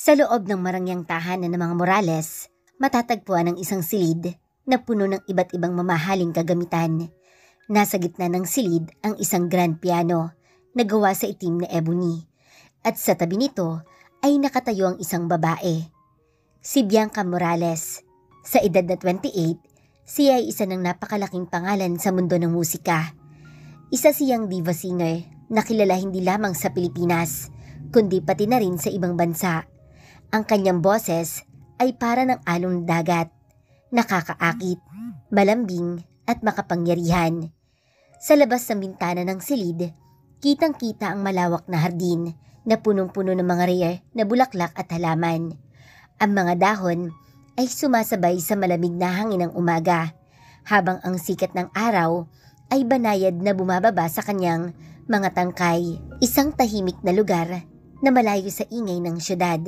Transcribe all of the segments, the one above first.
Sa loob ng marangyang tahanan ng mga Morales, matatagpuan ang isang silid na puno ng iba't ibang mamahaling kagamitan. Nasa gitna ng silid ang isang grand piano na gawa sa itim na ebony at sa tabi nito ay nakatayo ang isang babae. Si Bianca Morales. Sa edad na 28, siya ay isa ng napakalaking pangalan sa mundo ng musika. Isa siyang diva singer na kilala hindi lamang sa Pilipinas, kundi pati na rin sa ibang bansa. Ang kanyang boses ay para ng alon dagat, nakakaakit, malambing at makapangyarihan. Sa labas ng bintana ng silid, kitang-kita ang malawak na hardin na punong-puno ng mga rare na bulaklak at halaman. Ang mga dahon ay sumasabay sa malamig na hangin ng umaga, habang ang sikat ng araw ay banayad na bumababa sa kanyang mga tangkay. Isang tahimik na lugar na malayo sa ingay ng syudad.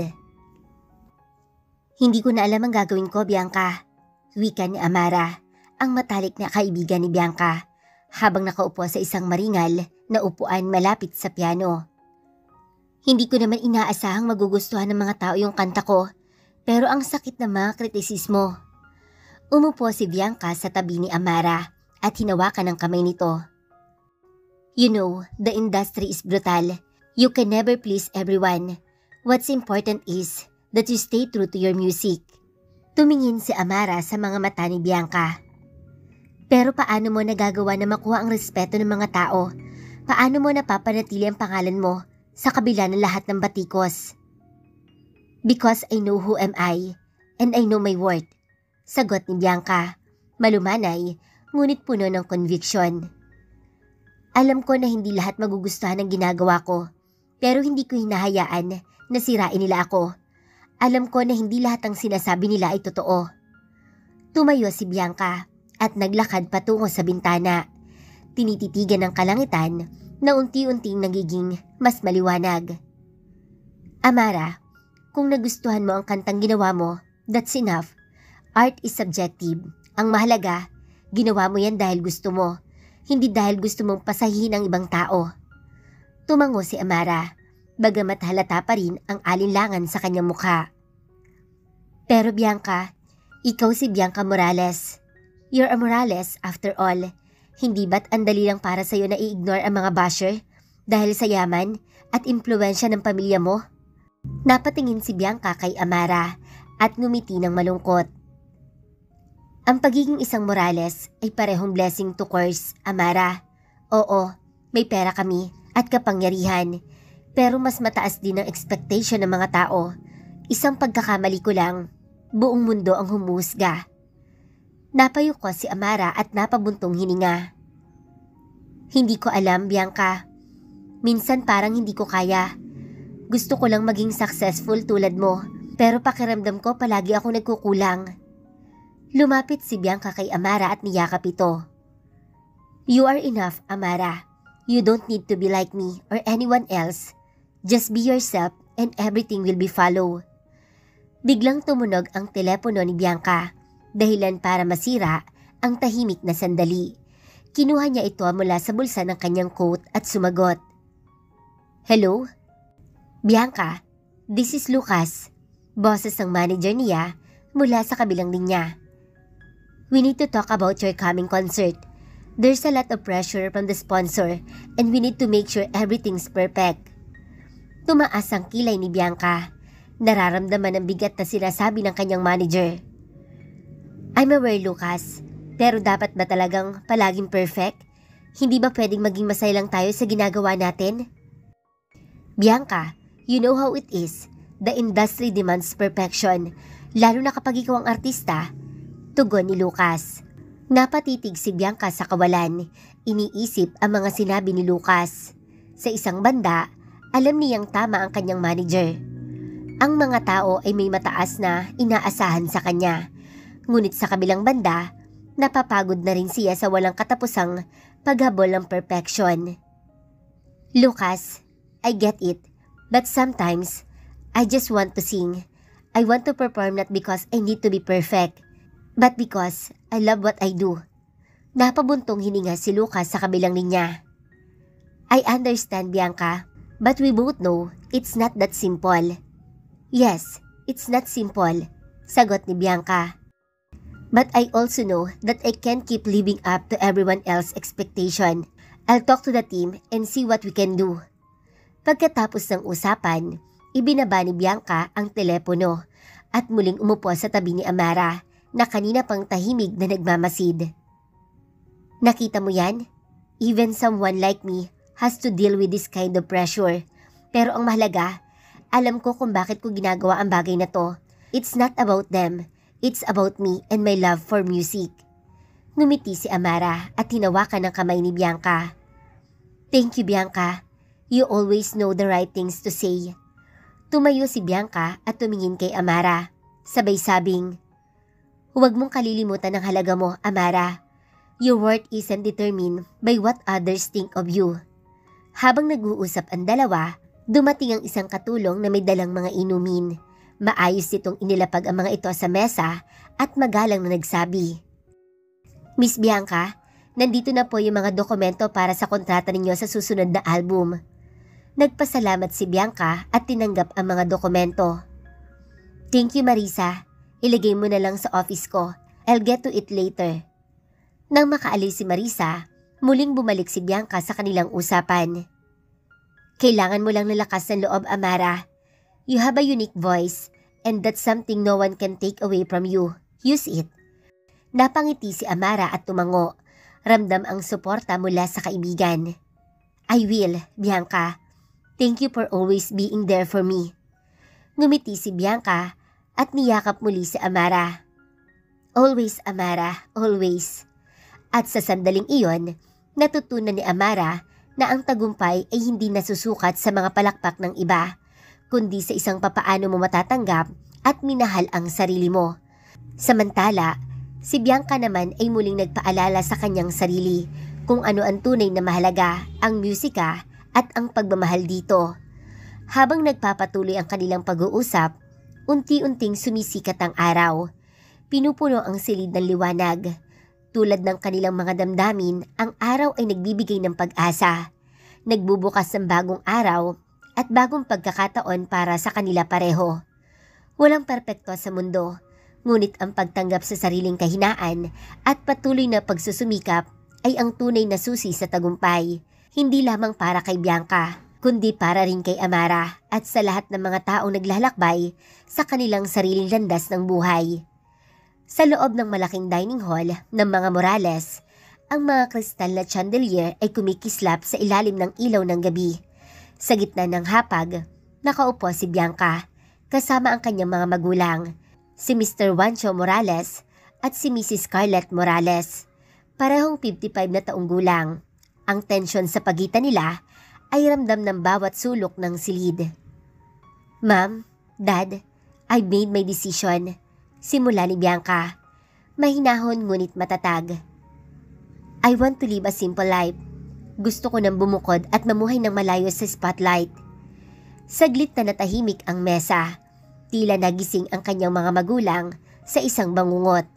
Hindi ko na alam ang gagawin ko, Bianca. Wika ni Amara, ang matalik na kaibigan ni Bianca, habang nakaupo sa isang maringal na upuan malapit sa piano. Hindi ko naman inaasahang magugustuhan ng mga tao yung kanta ko, pero ang sakit ng mga kritisismo. Umupo si Bianca sa tabi ni Amara at hinawakan ang kamay nito. You know, the industry is brutal. You can never please everyone. What's important is that you stay true to your music. Tumingin si Amara sa mga mata ni Bianca. Pero paano mo nagagawa na makuha ang respeto ng mga tao? Paano mo napapanatili ang pangalan mo sa kabila ng lahat ng batikos? Because I know who am I, and I know my worth. Sagot ni Bianca, malumanay, ngunit puno ng conviction. Alam ko na hindi lahat magugustuhan ang ginagawa ko, pero hindi ko hinahayaan na sirain nila ako. Alam ko na hindi lahat ng sinasabi nila ay totoo. Tumayo si Bianca at naglakad patungo sa bintana. Tinititigan ng kalangitan na unti-unting nagiging mas maliwanag. Amara, kung nagustuhan mo ang kantang ginawa mo, that's enough. Art is subjective. Ang mahalaga, ginawa mo yan dahil gusto mo, hindi dahil gusto mong pasahihin ang ibang tao. Tumango si Amara, bagamat halata pa rin ang alinlangan sa kanyang mukha. Pero Bianca, ikaw si Bianca Morales. You're a Morales after all. Hindi ba't andali lang para sa'yo na i-ignore ang mga basher dahil sa yaman at impluwensya ng pamilya mo? Napatingin si Bianca kay Amara at ngumiti ng malungkot. Ang pagiging isang Morales ay parehong blessing to curse, Amara. Oo, may pera kami at kapangyarihan, pero mas mataas din ang expectation ng mga tao. Isang pagkakamali ko lang, buong mundo ang humusga. Napayuko si Amara at napabuntong hininga. Hindi ko alam, Bianca. Minsan parang hindi ko kaya. Gusto ko lang maging successful tulad mo, pero pakiramdam ko palagi ako nagkukulang. Lumapit si Bianca kay Amara at niyakap ito. You are enough, Amara. You don't need to be like me or anyone else. Just be yourself and everything will be follow. Biglang tumunog ang telepono ni Bianca, dahilan para masira ang tahimik na sandali. Kinuha niya ito mula sa bulsa ng kanyang coat at sumagot. Hello? Bianca, this is Lucas. Boses ng manager niya mula sa kabilang linya. We need to talk about your coming concert. There's a lot of pressure from the sponsor and we need to make sure everything's perfect. Tumaas ang kilay ni Bianca. Nararamdaman ang bigat na sinasabi ng kanyang manager. I'm aware, Lucas, pero dapat ba talagang palaging perfect? Hindi ba pwedeng maging masaya lang tayo sa ginagawa natin? Bianca, you know how it is. The industry demands perfection, lalo na kapag ikaw ang artista. Tugon ni Lucas. Napatitig si Bianca sa kawalan. Iniisip ang mga sinabi ni Lucas. Sa isang banda, alam niyang tama ang kanyang manager. Ang mga tao ay may mataas na inaasahan sa kanya. Ngunit sa kabilang banda, napapagod na rin siya sa walang katapusang paghabol ng perfection. Lucas, I get it. But sometimes, I just want to sing. I want to perform not because I need to be perfect, but because I love what I do. Napabuntong hininga si Lucas sa kabilang linya. I understand, Bianca, but we both know it's not that simple. Yes, it's not simple, sagot ni Bianca. But I also know that I can't keep living up to everyone else's expectation. I'll talk to the team and see what we can do. Pagkatapos ng usapan, ibinaba ni Bianca ang telepono at muling umupo sa tabi ni Amara na kanina pang tahimik na nagmamasid. Nakita mo yan? Even someone like me has to deal with this kind of pressure. Pero ang mahalaga, alam ko kung bakit ko ginagawa ang bagay na to. It's not about them. It's about me and my love for music. Ngumiti si Amara at hinawakan ng kamay ni Bianca. Thank you, Bianca. You always know the right things to say. Tumayo si Bianca at tumingin kay Amara. Sabay sabing, huwag mong kalilimutan ang halaga mo, Amara. Your worth isn't determined by what others think of you. Habang nag-uusap ang dalawa, dumating ang isang katulong na may dalang mga inumin. Maayos itong inilapag ang mga ito sa mesa at magalang na nagsabi, Miss Bianca, nandito na po yung mga dokumento para sa kontrata ninyo sa susunod na album. Nagpasalamat si Bianca at tinanggap ang mga dokumento. Thank you, Marisa. Ilagay mo na lang sa office ko. I'll get to it later. Nang makaalis si Marisa, muling bumalik si Bianca sa kanilang usapan. Kailangan mo lang ng lakas ng loob, Amara. You have a unique voice, and that's something no one can take away from you. Use it. Napangiti si Amara at tumango. Ramdam ang suporta mula sa kaibigan. I will, Bianca. Thank you for always being there for me. Ngumiti si Bianca at niyakap muli si Amara. Always, Amara, always. At sa sandaling iyon, natutunan ni Amara na ang tagumpay ay hindi nasusukat sa mga palakpak ng iba, kundi sa isang papaano mo matatanggap at minahal ang sarili mo. Samantala, si Bianca naman ay muling nagpaalala sa kanyang sarili kung ano ang tunay na mahalaga, ang musika at ang pagmamahal dito. Habang nagpapatuloy ang kanilang pag-uusap, unti-unting sumisikat ang araw. Pinupuno ang silid ng liwanag. Tulad ng kanilang mga damdamin, ang araw ay nagbibigay ng pag-asa. Nagbubukas ng bagong araw at bagong pagkakataon para sa kanila pareho. Walang perpekto sa mundo, ngunit ang pagtanggap sa sariling kahinaan at patuloy na pagsusumikap ay ang tunay na susi sa tagumpay, hindi lamang para kay Bianca, kundi para rin kay Amara at sa lahat ng mga taong naglalakbay sa kanilang sariling landas ng buhay. Sa loob ng malaking dining hall ng mga Morales, ang mga kristal na chandelier ay kumikislap sa ilalim ng ilaw ng gabi. Sa gitna ng hapag, nakaupo si Bianca, kasama ang kanyang mga magulang, si Mr. Juancho Morales at si Mrs. Scarlett Morales. Parehong 55 na taong gulang. Ang tensyon sa pagitan nila ay ramdam ng bawat sulok ng silid. Ma'am, Dad, I made my decision. Simula ni Bianca. Mahinahon ngunit matatag. I want to live a simple life. Gusto ko nang bumukod at mamuhay ng malayo sa spotlight. Saglit na natahimik ang mesa. Tila nagising ang kanyang mga magulang sa isang bangungot.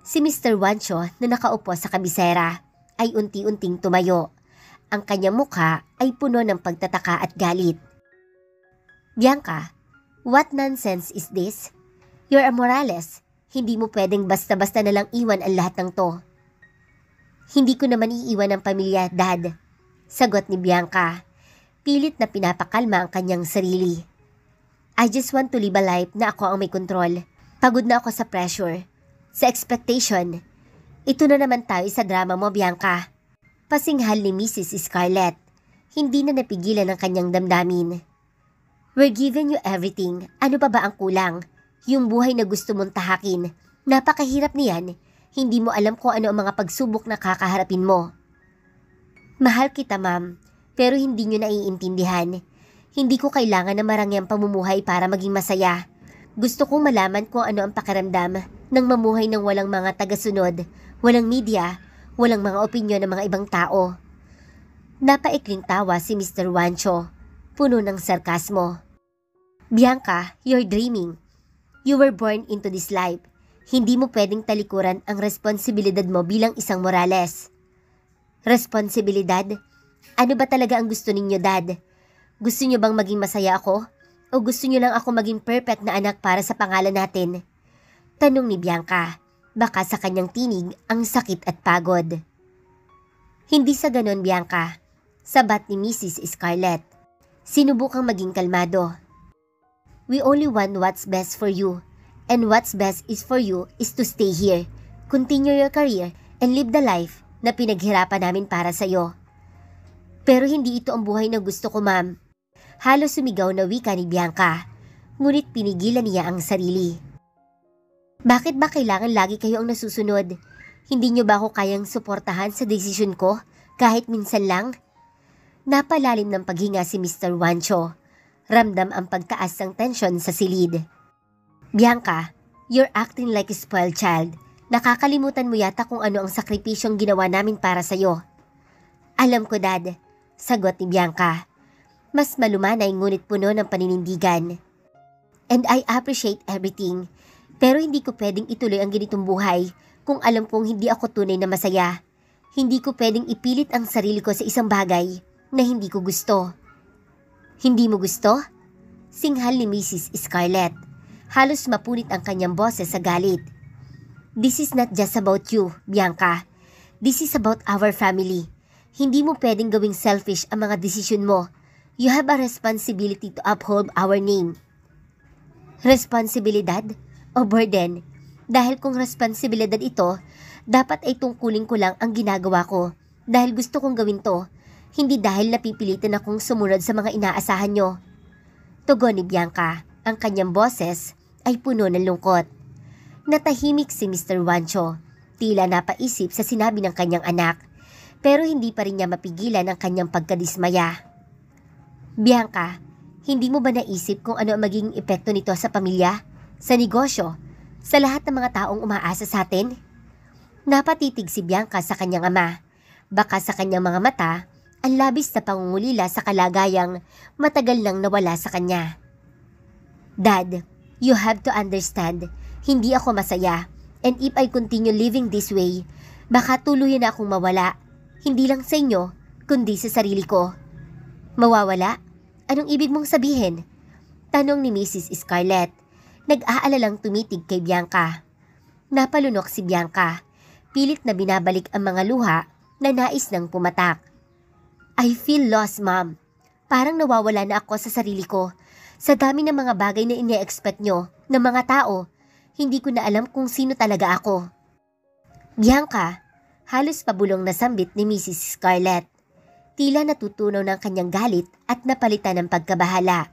Si Mr. Juancho na nakaupo sa kabisera ay unti-unting tumayo. Ang kanyang mukha ay puno ng pagtataka at galit. Bianca, what nonsense is this? You're a Morales. Hindi mo pwedeng basta-basta na lang iwan ang lahat ng to. Hindi ko naman iiwan ang pamilya, Dad. Sagot ni Bianca. Pilit na pinapakalma ang kanyang sarili. I just want to live a life na ako ang may kontrol. Pagod na ako sa pressure, sa expectation. Ito na naman tayo sa drama mo, Bianca. Pasinghal ni Mrs. Scarlett. Hindi na napigilan ang kanyang damdamin. We're giving you everything. Ano pa ba ang kulang? Yung buhay na gusto mong tahakin. Napakahirap niyan. Hindi mo alam kung ano ang mga pagsubok na kakaharapin mo. Mahal kita, ma'am. Pero hindi nyo naiintindihan. Hindi ko kailangan na marangyang pamumuhay para maging masaya. Gusto kong malaman kung ano ang pakiramdam ng mamuhay ng walang mga tagasunod, walang media, walang mga opinyon ng mga ibang tao. Napaikling tawa si Mr. Juancho, puno ng sarkasmo. Bianca, you're dreaming. You were born into this life. Hindi mo pwedeng talikuran ang responsibilidad mo bilang isang Morales. Responsibilidad? Ano ba talaga ang gusto ninyo, Dad? Gusto niyo bang maging masaya ako? O gusto niyo lang ako maging perfect na anak para sa pangalan natin? Tanong ni Bianca, baka sa kanyang tinig ang sakit at pagod. Hindi sa ganon, Bianca. Sabat ni Mrs. Scarlett. Sinubukang maging kalmado. We only want what's best for you. And what's best is for you is to stay here, continue your career, and live the life na pinaghirapan namin para sa'yo. Pero hindi ito ang buhay na gusto ko, ma'am. Halos sumigaw na wika ni Bianca, ngunit pinigilan niya ang sarili. Bakit ba kailangan lagi kayo ang nasusunod? Hindi niyo ba ako kayang suportahan sa desisyon ko, kahit minsan lang? Napalalim ng paghinga si Mr. Wancho. Ramdam ang pagtaas ng tensyon sa silid. Bianca, you're acting like a spoiled child. Nakakalimutan mo yata kung ano ang sakripisyong ginawa namin para sa'yo. Alam ko, Dad, sagot ni Bianca. Mas malumanay ngunit puno ng paninindigan. And I appreciate everything. Pero hindi ko pwedeng ituloy ang ganitong buhay kung alam kong hindi ako tunay na masaya. Hindi ko pwedeng ipilit ang sarili ko sa isang bagay na hindi ko gusto. Hindi mo gusto? Singhal ni Mrs. Scarlett. Halos mapunit ang kanyang boses sa galit. This is not just about you, Bianca. This is about our family. Hindi mo pwedeng gawing selfish ang mga desisyon mo. You have a responsibility to uphold our name. Responsibilidad o burden? Dahil kung responsibilidad ito, dapat ay tungkulin ko lang ang ginagawa ko dahil gusto kong gawin to, hindi dahil napipilitan akong sumunod sa mga inaasahan nyo. Tugon ni Bianca, ang kanyang boses ay puno ng lungkot. Natahimik si Mr. Wancho, tila napaisip sa sinabi ng kanyang anak, pero hindi pa rin niya mapigilan ang kanyang pagkadismaya. Bianca, hindi mo ba naisip kung ano ang magiging epekto nito sa pamilya, sa negosyo, sa lahat ng mga taong umaasa sa atin? Napatitig si Bianca sa kanyang ama. Baka sa kanyang mga mata, ang labis na pangungulila sa kalagayang matagal nang nawala sa kanya. Dad, you have to understand, hindi ako masaya, and if I continue living this way, baka tuluyan na akong mawala, hindi lang sa inyo, kundi sa sarili ko. Mawawala? Anong ibig mong sabihin? Tanong ni Mrs. Scarlett, nag-aalalang tumitig kay Bianca. Napalunok si Bianca, pilit na binabalik ang mga luha na nais nang pumatak. I feel lost, Mom. Parang nawawala na ako sa sarili ko. Sa dami ng mga bagay na ine-expect nyo, ng mga tao, hindi ko na alam kung sino talaga ako. Bianca, halos pabulong na sambit ni Mrs. Scarlett. Tila natutunaw ng kanyang galit at napalitan ng pagkabahala.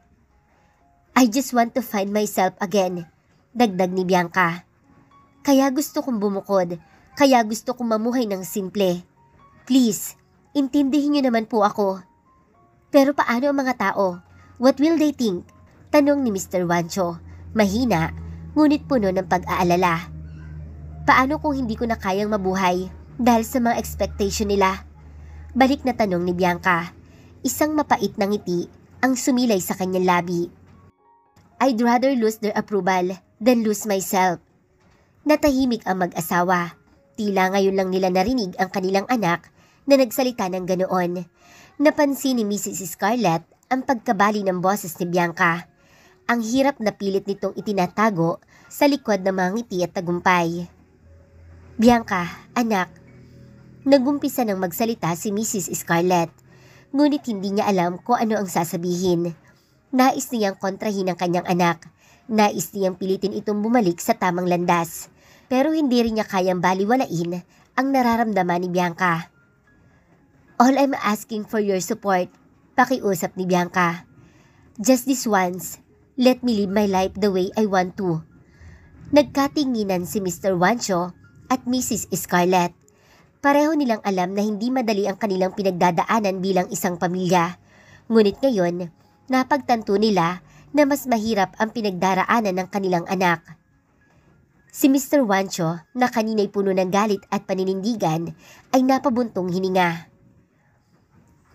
I just want to find myself again, dagdag ni Bianca. Kaya gusto kong bumukod, kaya gusto kong mamuhay ng simple. Please, intindihin niyo naman po ako. Pero paano ang mga tao? What will they think? Tanong ni Mr. Wancho, mahina, ngunit puno ng pag-aalala. Paano kung hindi ko na kayang mabuhay dahil sa mga expectation nila? Balik na tanong ni Bianca, isang mapait na ngiti ang sumilay sa kanyang labi. I'd rather lose their approval than lose myself. Natahimik ang mag-asawa. Tila ngayon lang nila narinig ang kanilang anak na nagsalita ng ganoon. Napansin ni Mrs. Scarlett ang pagkabali ng boses ni Bianca. Ang hirap na pilit nitong itinatago sa likod ng mga ngiti at tagumpay. Bianca, anak. Nagumpisa ng magsalita si Mrs. Scarlett, ngunit hindi niya alam kung ano ang sasabihin. Nais niyang kontrahin ang kanyang anak. Nais niyang pilitin itong bumalik sa tamang landas. Pero hindi rin niya kayang baliwalain ang nararamdaman ni Bianca. All I'm asking for your support, pakiusap ni Bianca. Just this once, let me live my life the way I want to. Nagkatinginan si Mr. Wancho at Mrs. Scarlett. Pareho nilang alam na hindi madali ang kanilang pinagdadaanan bilang isang pamilya. Ngunit ngayon, napagtanto nila na mas mahirap ang pinagdaraanan ng kanilang anak. Si Mr. Wancho, na kanina'y puno ng galit at paninindigan, ay napabuntong hininga.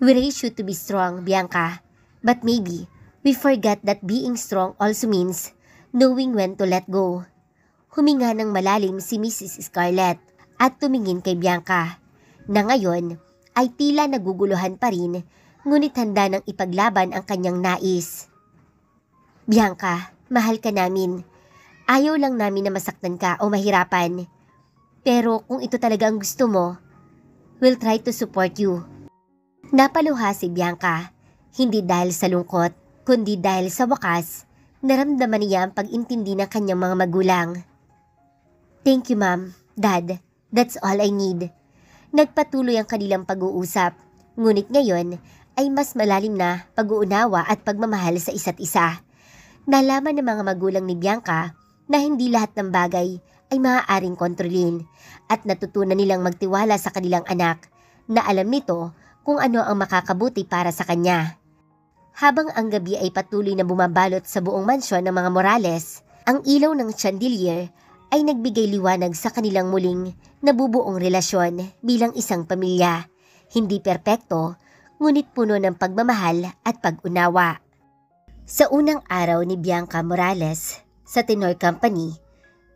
We raise you to be strong, Bianca. But maybe, we forget that being strong also means knowing when to let go. Huminga ng malalim si Mrs. Scarlett at tumingin kay Bianca, na ngayon ay tila naguguluhan pa rin, ngunit handa nang ipaglaban ang kanyang nais. Bianca, mahal ka namin. Ayaw lang namin na masaktan ka o mahirapan. Pero kung ito talaga ang gusto mo, we'll try to support you. Napaluha si Bianca, hindi dahil sa lungkot, kundi dahil sa wakas, naramdaman niya ang pag-intindi ng kanyang mga magulang. Thank you, Ma'am, Dad. That's all I need. Nagpatuloy ang kanilang pag-uusap, ngunit ngayon ay mas malalim na pag-uunawa at pagmamahal sa isa't isa. Nalaman ng mga magulang ni Bianca na hindi lahat ng bagay ay maaaring kontrolin at natutunan nilang magtiwala sa kanilang anak na alam nito kung ano ang makakabuti para sa kanya. Habang ang gabi ay patuloy na bumabalot sa buong mansyon ng mga Morales, ang ilaw ng chandelier ay nagbigay liwanag sa kanilang muling nabubuong relasyon bilang isang pamilya. Hindi perpekto, ngunit puno ng pagmamahal at pag-unawa. Sa unang araw ni Bianca Morales sa Tenor Company,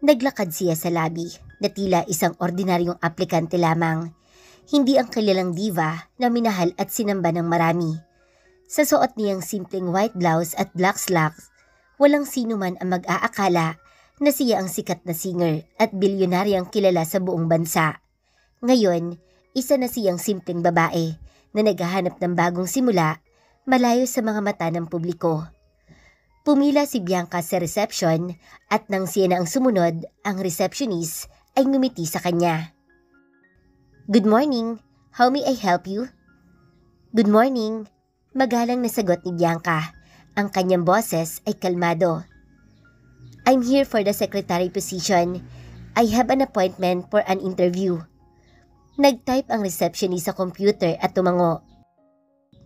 naglakad siya sa lobby na tila isang ordinaryong aplikante lamang. Hindi ang kilalang diva na minahal at sinamba ng marami. Sa suot niyang simpleng white blouse at black slacks, walang sino man ang mag-aakala na siya ang sikat na singer at bilyonaryang kilala sa buong bansa. Ngayon, isa na siyang simpleng babae na naghahanap ng bagong simula malayo sa mga mata ng publiko. Pumila si Bianca sa reception at nang siya na ang sumunod, ang receptionist ay ngumiti sa kanya. Good morning. How may I help you? Good morning. Magalang na sagot ni Bianca. Ang kanyang boses ay kalmado. I'm here for the secretary position. I have an appointment for an interview. Nag-type ang receptionist sa computer at tumango.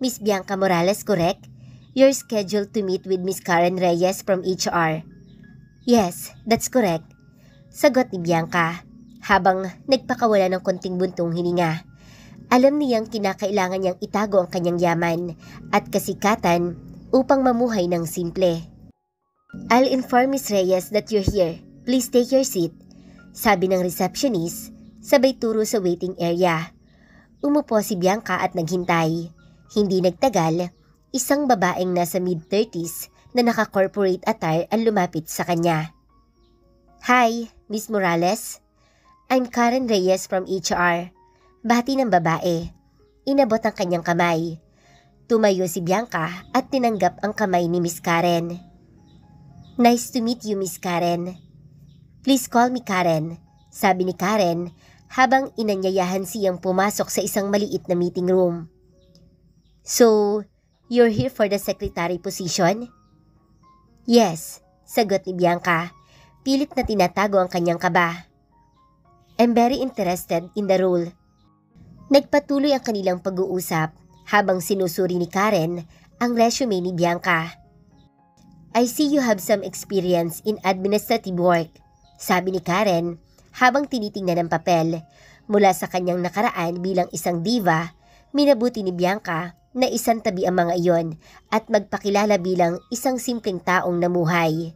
Miss Bianca Morales, correct? You're scheduled to meet with Miss Karen Reyes from HR. Yes, that's correct. Sagot ni Bianca, habang nagpakawala ng konting buntong hininga. Alam niyang kinakailangan niyang itago ang kanyang yaman at kasikatan upang mamuhay ng simple. I'll inform Miss Reyes that you're here. Please take your seat, sabi ng receptionist, sabay turo sa waiting area. Umupo si Bianca at naghintay. Hindi nagtagal, isang babaeng nasa mid-30s na naka-corporate attire ang lumapit sa kanya. Hi, Miss Morales. I'm Karen Reyes from HR. Bati ng babae. Inabot ang kanyang kamay. Tumayo si Bianca at tinanggap ang kamay ni Miss Karen. Nice to meet you, Miss Karen. Please call me Karen, sabi ni Karen habang inanyayahan siyang pumasok sa isang maliit na meeting room. So, you're here for the secretary position? Yes, sagot ni Bianca. Pilit na tinatago ang kanyang kaba. I'm very interested in the role. Nagpatuloy ang kanilang pag-uusap habang sinusuri ni Karen ang resume ni Bianca. I see you have some experience in administrative work, sabi ni Karen habang tinitingnan ang papel. Mula sa kanyang nakaraan bilang isang diva, minabuti ni Bianca na isang tabi ang mga iyon at magpakilala bilang isang simpleng taong namuhay.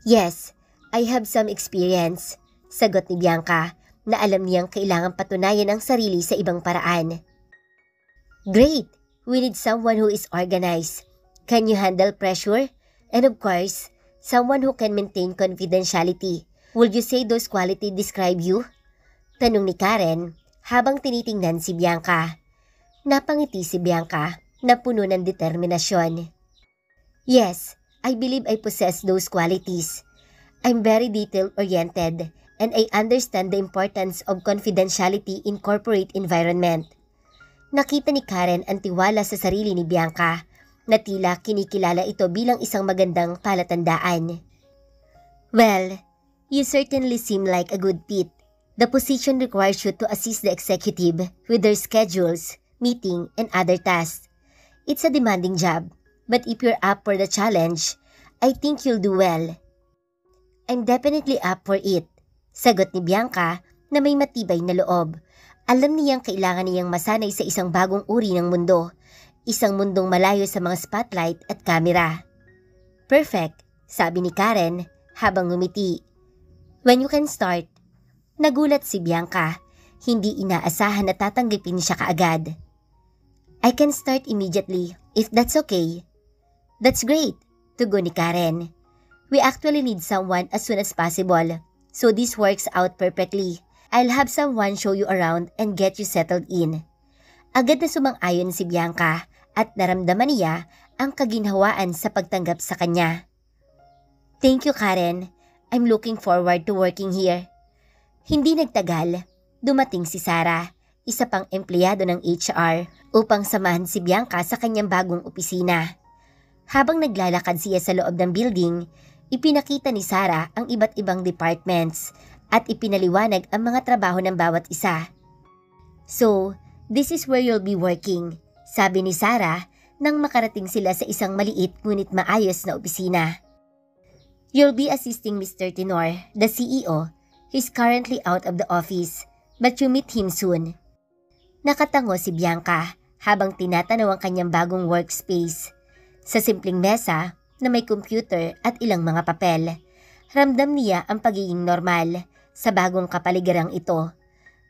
Yes, I have some experience, sagot ni Bianca na alam niyang kailangang patunayan ang sarili sa ibang paraan. Great! We need someone who is organized. Can you handle pressure? And of course, someone who can maintain confidentiality. Would you say those qualities describe you? Tanong ni Karen habang tinitingnan si Bianca. Napangiti si Bianca na puno ng determinasyon. Yes, I believe I possess those qualities. I'm very detail-oriented and I understand the importance of confidentiality in corporate environment. Nakita ni Karen ang tiwala sa sarili ni Bianca na tila kinikilala ito bilang isang magandang palatandaan. Well, you certainly seem like a good fit. The position requires you to assist the executive with their schedules, meeting, and other tasks. It's a demanding job, but if you're up for the challenge, I think you'll do well. I'm definitely up for it, sagot ni Bianca na may matibay na loob. Alam niyang kailangan niyang masanay sa isang bagong uri ng mundo, isang mundong malayo sa mga spotlight at kamera. Perfect, sabi ni Karen habang ngumiti. When you can start? Nagulat si Bianca, hindi inaasahan na tatanggapin siya kaagad. I can start immediately if that's okay. That's great. Tugon ni Karen. We actually need someone as soon as possible. So this works out perfectly. I'll have someone show you around and get you settled in. Agad na sumang-ayon si Bianca at naramdaman niya ang kaginhawaan sa pagtanggap sa kanya. Thank you, Karen. I'm looking forward to working here. Hindi nagtagal, dumating si Sarah, isa pang empleyado ng HR, upang samahan si Bianca sa kanyang bagong opisina. Habang naglalakad siya sa loob ng building, ipinakita ni Sarah ang iba't ibang departments at ipinaliwanag ang mga trabaho ng bawat isa. So, this is where you'll be working, sabi ni Sarah nang makarating sila sa isang maliit ngunit maayos na opisina. You'll be assisting Mr. Tenor, the CEO. He's currently out of the office, but you meet him soon. Nakatango si Bianca habang tinatanaw ang kanyang bagong workspace. Sa simpleng mesa na may computer at ilang mga papel, ramdam niya ang pagiging normal sa bagong kapaligiran ito.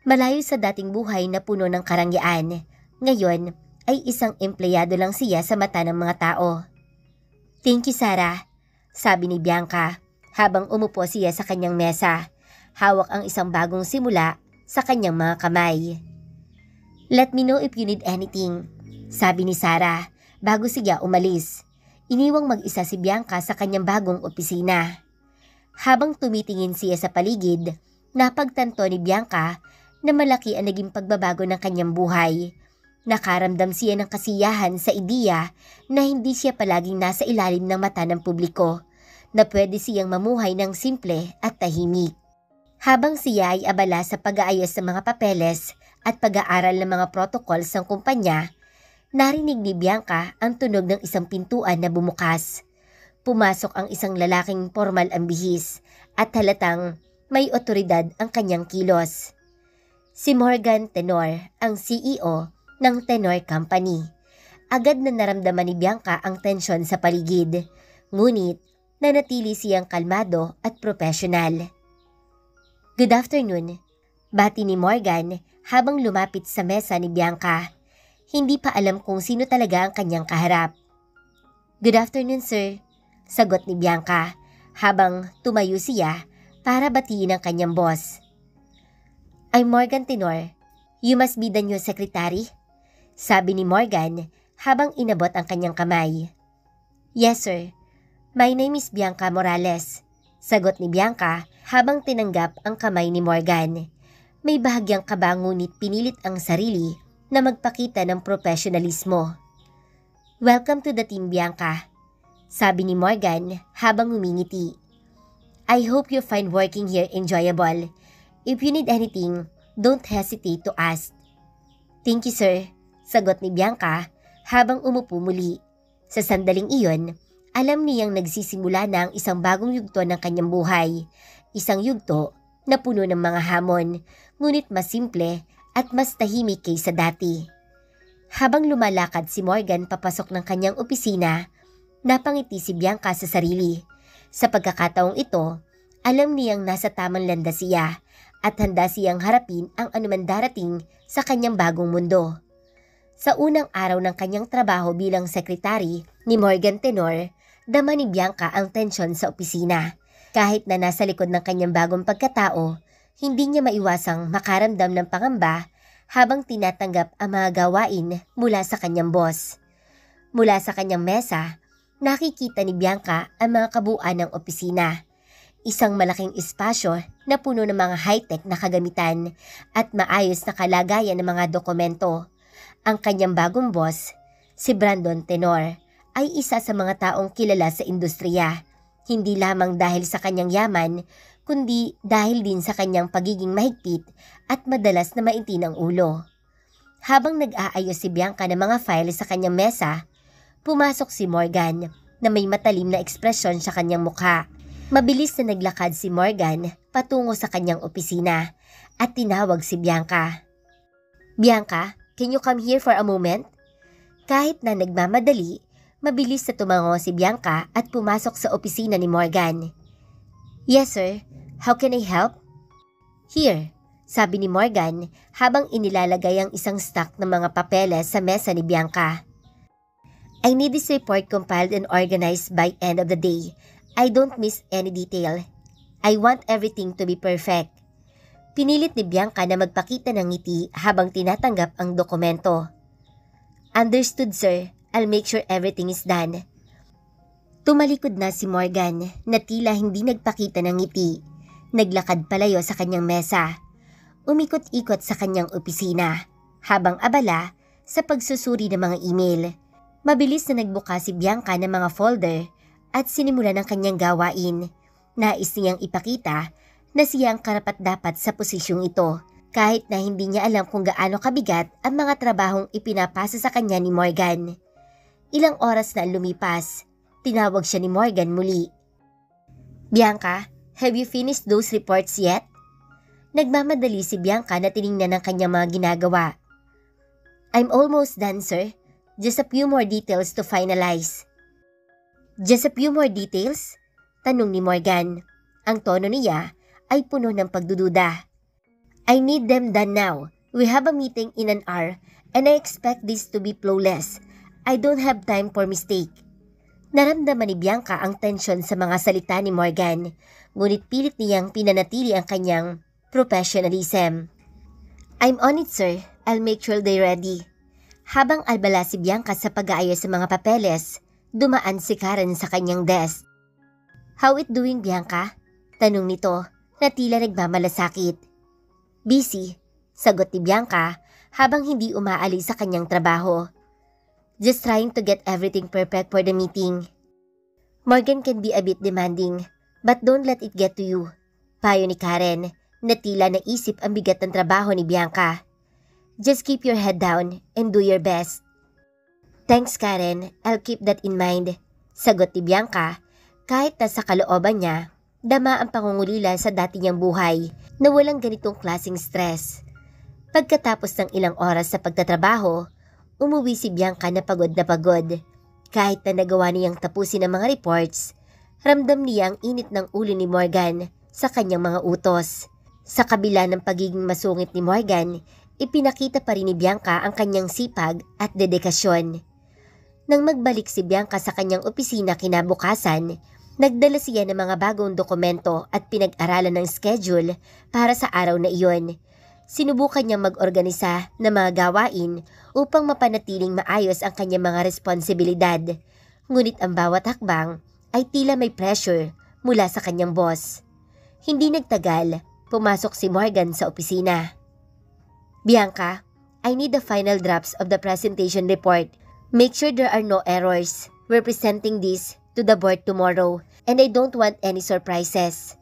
Malayo sa dating buhay na puno ng karangyaan, ngayon ay isang empleyado lang siya sa mata ng mga tao. Thank you, Sarah, sabi ni Bianca habang umupo siya sa kanyang mesa. Hawak ang isang bagong simula sa kanyang mga kamay. Let me know if you need anything, sabi ni Sarah bago siya umalis. Iniwang mag-isa si Bianca sa kanyang bagong opisina. Habang tumitingin siya sa paligid, napagtanto ni Bianca na malaki ang naging pagbabago ng kanyang buhay. Nakaramdam siya ng kasiyahan sa ideya na hindi siya palaging nasa ilalim ng mata ng publiko, na pwede siyang mamuhay ng simple at tahimik. Habang siya ay abala sa pag-aayos ng mga papeles at pag-aaral ng mga protocols ng kumpanya, narinig ni Bianca ang tunog ng isang pintuan na bumukas. Pumasok ang isang lalaking formal ang bihis at halatang may otoridad ang kanyang kilos. Si Morgan Tenor, ang CEO ng Tenor Company. Agad na naramdaman ni Bianca ang tensyon sa paligid, ngunit nanatili siyang kalmado at profesional. Good afternoon, bati ni Morgan habang lumapit sa mesa ni Bianca. Hindi pa alam kung sino talaga ang kanyang kaharap. Good afternoon, sir, sagot ni Bianca habang tumayo siya para batiin ang kanyang boss. I'm Morgan Tenor. You must be the new secretary, sabi ni Morgan habang inabot ang kanyang kamay. Yes, sir. My name is Bianca Morales, sagot ni Bianca habang tinanggap ang kamay ni Morgan. May bahagyang kaba ngunit pinilit ang sarili na magpakita ng profesionalismo. Welcome to the team, Bianca, sabi ni Morgan habang umingiti. I hope you find working here enjoyable. If you need anything, don't hesitate to ask. Thank you, sir, sagot ni Bianca habang umupo muli. Sa sandaling iyon, alam niyang nagsisimula na ang isang bagong yugto ng kanyang buhay. Isang yugto na puno ng mga hamon, ngunit mas simple at mas tahimik kaysa dati. Habang lumalakad si Morgan papasok ng kanyang opisina, napangiti si Bianca sa sarili. Sa pagkakataong ito, alam niyang nasa tamang landas siya at handa siyang harapin ang anuman darating sa kanyang bagong mundo. Sa unang araw ng kanyang trabaho bilang sekretary ni Morgan Tenor, dama ni Bianca ang tensyon sa opisina. Kahit na nasa likod ng kanyang bagong pagkatao, hindi niya maiwasang makaramdam ng pangamba habang tinatanggap ang mga gawain mula sa kanyang boss. Mula sa kanyang mesa, nakikita ni Bianca ang mga kabuuan ng opisina. Isang malaking espasyo na puno ng mga high-tech na kagamitan at maayos na kalagayan ng mga dokumento. Ang kanyang bagong boss, si Brandon Tenor, ay isa sa mga taong kilala sa industriya. Hindi lamang dahil sa kanyang yaman, kundi dahil din sa kanyang pagiging mahigpit at madalas na maintin ang ulo. Habang nag-aayos si Bianca ng mga file sa kanyang mesa, pumasok si Morgan na may matalim na ekspresyon sa kanyang mukha. Mabilis na naglakad si Morgan patungo sa kanyang opisina at tinawag si Bianca. Bianca, can you come here for a moment? Kahit na nagmamadali, mabilis na tumango si Bianca at pumasok sa opisina ni Morgan. Yes, sir. How can I help? Here, sabi ni Morgan habang inilalagay ang isang stack ng mga papeles sa mesa ni Bianca. I need this report compiled and organized by end of the day. I don't miss any detail. I want everything to be perfect. Pinilit ni Bianca na magpakita ng ngiti habang tinatanggap ang dokumento. Understood, sir. I'll make sure everything is done. Tumalikod na si Morgan na tila hindi nagpakita ng ngiti. Naglakad palayo sa kanyang mesa. Umikot-ikot sa kanyang opisina habang abala sa pagsusuri ng mga email. Mabilis na nagbuka si Bianca ng mga folder at sinimula ng kanyang gawain. Nais niyang ipakita na siya ang karapat-dapat sa posisyong ito kahit na hindi niya alam kung gaano kabigat ang mga trabahong ipinapasa sa kanya ni Morgan. Ilang oras na lumipas, tinawag siya ni Morgan muli. Bianca, have you finished those reports yet? Nagmamadali si Bianca na tiningnan ng kanyang mga ginagawa. I'm almost done, sir. Just a few more details to finalize. Just a few more details? Tanong ni Morgan. Ang tono niya ay puno ng pagdududa. I need them done now. We have a meeting in an hour and I expect this to be flawless. I don't have time for mistake. Naramdaman ni Bianca ang tensyon sa mga salita ni Morgan, ngunit pilit niyang pinanatili ang kanyang professionalism. I'm on it, sir. I'll make sure they're ready. Habang albala si Bianca sa pag-aayos sa mga papeles, dumaan si Karen sa kanyang desk. How it doing, Bianca? Tanong nito na tila nagmamalasakit. Busy, sagot ni Bianca habang hindi umaalis sa kanyang trabaho. Just trying to get everything perfect for the meeting. Morgan can be a bit demanding, but don't let it get to you. Payo ni Karen na tila naisip ang bigat ng trabaho ni Bianca. Just keep your head down and do your best. Thanks, Karen. I'll keep that in mind. Sagot ni Bianca kahit nasa kalooban niya, dama ang pangungulila sa dati niyang buhay na walang ganitong klaseng stress. Pagkatapos ng ilang oras sa pagtatrabaho, umuwi si Bianca na pagod na pagod. Kahit na nagawa niyang tapusin ang mga reports, ramdam niya ang init ng ulo ni Morgan sa kanyang mga utos. Sa kabila ng pagiging masungit ni Morgan, ipinakita pa rin ni Bianca ang kanyang sipag at dedikasyon. Nang magbalik si Bianca sa kanyang opisina kinabukasan, nagdala siya ng mga bagong dokumento at pinag-aralan ng schedule para sa araw na iyon. Sinubukan niyang mag-organisa ng mga gawain upang mapanatiling maayos ang kanyang mga responsibilidad. Ngunit ang bawat hakbang ay tila may pressure mula sa kanyang boss. Hindi nagtagal, pumasok si Morgan sa opisina. Bianca, I need the final drafts of the presentation report. Make sure there are no errors. We're presenting this to the board tomorrow and I don't want any surprises.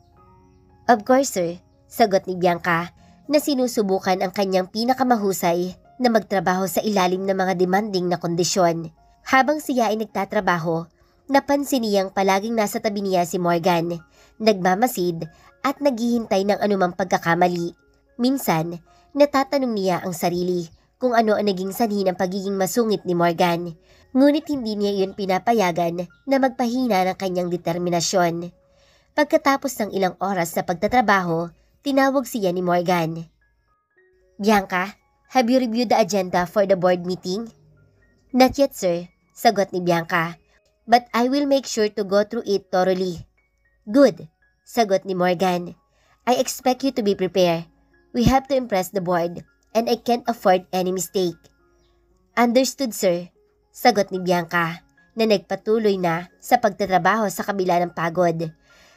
Of course, sir, sagot ni Bianca na sinusubukan ang kanyang pinakamahusay na magtrabaho sa ilalim ng mga demanding na kondisyon. Habang siya ay nagtatrabaho, napansin niyang palaging nasa tabi niya si Morgan, nagmamasid at naghihintay ng anumang pagkakamali. Minsan, natatanong niya ang sarili kung ano ang naging sanhi ng pagiging masungit ni Morgan. Ngunit hindi niya iyon pinapayagan na magpahina ng kanyang determinasyon. Pagkatapos ng ilang oras sa pagtatrabaho, tinawag siya ni Morgan. Bianca, have you reviewed the agenda for the board meeting? Not yet, sir, sagot ni Bianca. But I will make sure to go through it thoroughly. Good, sagot ni Morgan. I expect you to be prepared. We have to impress the board and I can't afford any mistake. Understood, sir, sagot ni Bianca na nagpatuloy na sa pagtatrabaho sa kabila ng pagod.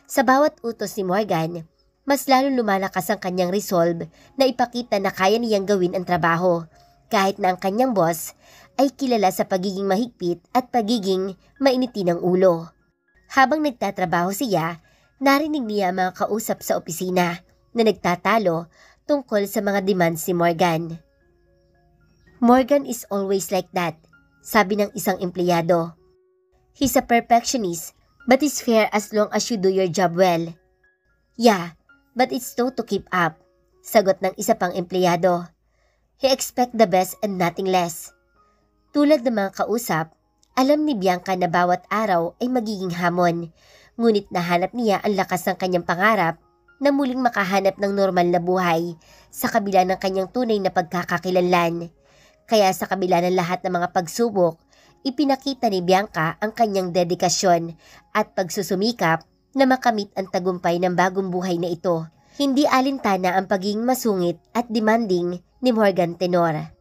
Sa bawat utos ni Morgan, mas lalong lumalakas ang kanyang resolve na ipakita na kaya niyang gawin ang trabaho kahit na ang kanyang boss ay kilala sa pagiging mahigpit at pagiging mainiti ng ulo. Habang nagtatrabaho siya, narinig niya ang mga kausap sa opisina na nagtatalo tungkol sa mga demands ni Morgan. Morgan is always like that, sabi ng isang empleyado. He's a perfectionist but is fair as long as you do your job well. Yeah, but it's tough to keep up, sagot ng isa pang empleyado. He expect the best and nothing less. Tulad ng mga kausap, alam ni Bianca na bawat araw ay magiging hamon, ngunit nahanap niya ang lakas ng kanyang pangarap na muling makahanap ng normal na buhay sa kabila ng kanyang tunay na pagkakakilanlan. Kaya sa kabila ng lahat ng mga pagsubok, ipinakita ni Bianca ang kanyang dedikasyon at pagsusumikap na makamit ang tagumpay ng bagong buhay na ito. Hindi alintana ang pagiging masungit at demanding ni Morgan Tenor.